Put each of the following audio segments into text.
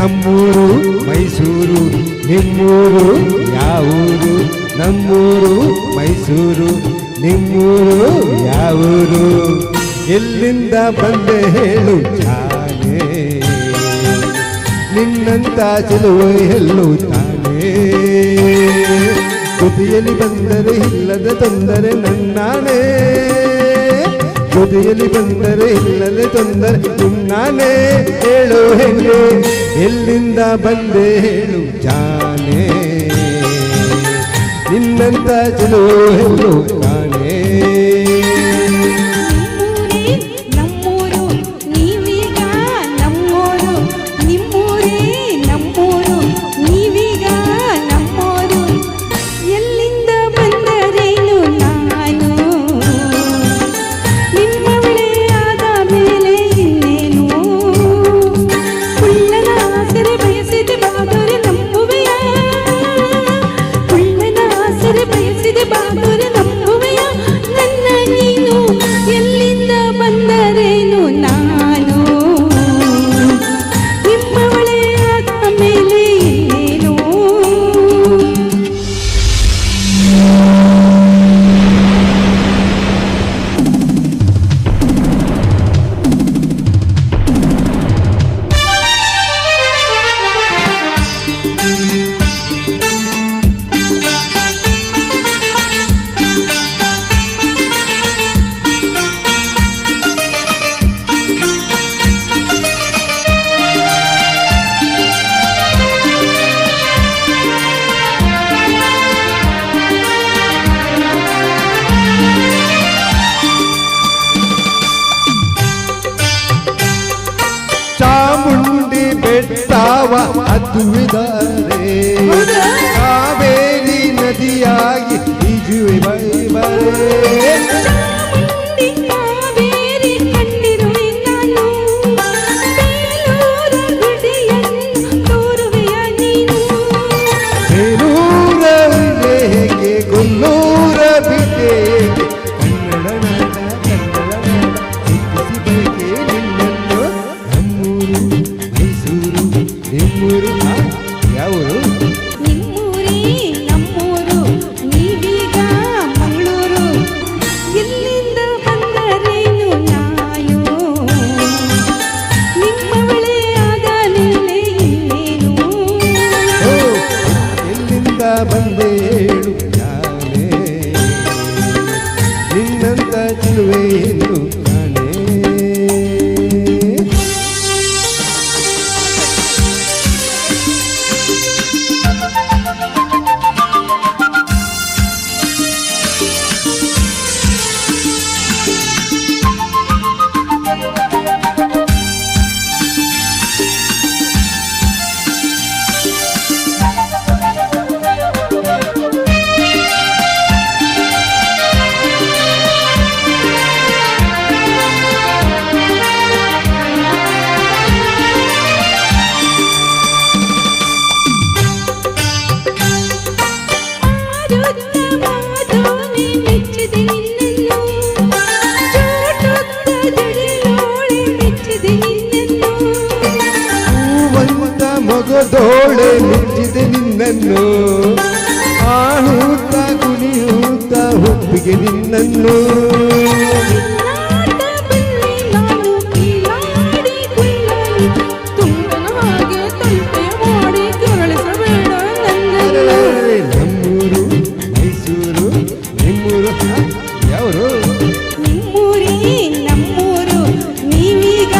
ನಮ್ಮೂರು ಮೈಸೂರು ನಿಮ್ಮೂರು ಯಾವೂರು ನಮ್ಮೂರು ಮೈಸೂರು ನಿಮ್ಮೂರು ಯಾವೂರು ಎಲ್ಲಿಂದ ಬಂದೆ ಹೇಳು ಜಾನೆ ನಿನ್ನಂತ ಚೆಲುವೆ ಎಲ್ಲೂ ತಾನೇ ಜೊತೆಯಲ್ಲಿ ಬಂದರೆ ಇಲ್ಲದ ತೊಂದರೆ ನನ್ನಾನೇ ಜೊತೆಯಲ್ಲಿ ಬಂದರೆ ಇಲ್ಲದೆ ತೊಂದರೆ ನಿನ್ನಾನೇ ಹೇಳು ಹೆಣ್ಣೆ ಎಲ್ಲಿಂದ ಬಂದೆ ಹೇಳು ಜಾನೆ ನಿನ್ನಂತ ಚೆಲುವೆ ಎಲ್ಲೂ ತಾನೇ ಚಾಮುಂಡಿ ಬೆಟ್ಟವ ಹತ್ತುವಿದರೆ ಕಾವೇರಿ ನದಿಯಾಗಿ ಈಜುವೆ ಬರೆ ಬೇಲೂರಿಗೆ ಕೊಲ್ಲೂರ ಬಿಟ್ಟೆ ಯಾವರು ನಿಮ್ಮೂರೇ ನಮ್ಮೂರು ನೀವೀಗ ಮಂಗಳೂರು ಎಲ್ಲಿಂದ ಬಂದರೇನು ನಾನು ನಿಮ್ಮವಳೇ ಆದ ಮೇಲೆ ಇನ್ನೇನು ಎಲ್ಲಿಂದ ಬಂದೆ ಹೇಳು ನಾನೇ ನಿನ್ನಂತ ಚೆಲುವೆಯನ್ನು ನಾನೇ ಮೊಗದೋಳೆ ಮೆಚ್ಚಿದೆ ನಿನ್ನನ್ನು ಆಡುತ್ತ ಕುಣಿಯುತ್ತ ಒಪ್ಪಿಗೆ ನಿನ್ನನ್ನು ನಮ್ಮೂರು ಮೈಸೂರು ನಿಮ್ಮೂರು ಯಾವರು ನಿಮ್ಮೂರೇ ನಮ್ಮೂರು ನೀವೀಗ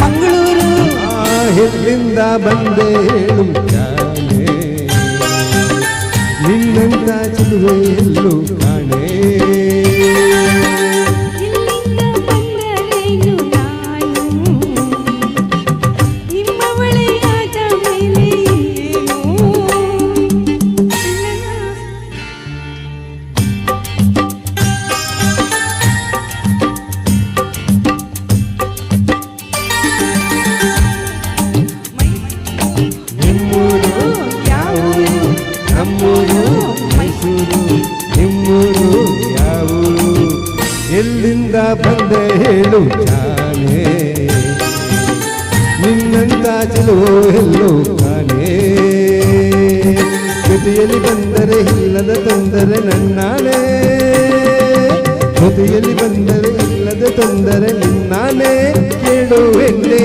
ಮಂಗಳೂರು ಎಲ್ಲಿಂದ ಬಂದೆ ಹೇಳು ಜಾನೆ ನಿನ್ನಂತ ಚೆಲುವೆ ಎಲ್ಲೂ ಕಾಣೆ ಎಲ್ಲಿಂದ ಬಂದರೇನು ನಾನು ನಿಮ್ಮವಳೇ ಆದ ಮೇಲೆ ಇನ್ನೇನು ನಿಮ್ಮೂರು ಯಾವೂರು ನಮ್ಮೂರು ಮೈಸೂರು ನಿಮ್ಮೂರು ಯಾವೂರು ಎಲ್ಲಿಂದ ಬಂದೆ ಹೇಳು ಜಾನೆ ನಿನ್ನಂತ ಚೆಲುವೆ ಎಲ್ಲೋ ಕಾಣೆ ಜೊತೆಯಲ್ಲಿ ಬಂದರೆ ಇಲ್ಲದ ತೊಂದರೆ ನನ್ನಾಣೆ ಜೊತೆಯಲ್ಲಿ ಬಂದರೆ ಇಲ್ಲದ ತೊಂದರೆ ನಿನ್ನಾಣೆ ಕೇಳು ಹೆಣ್ಣೆ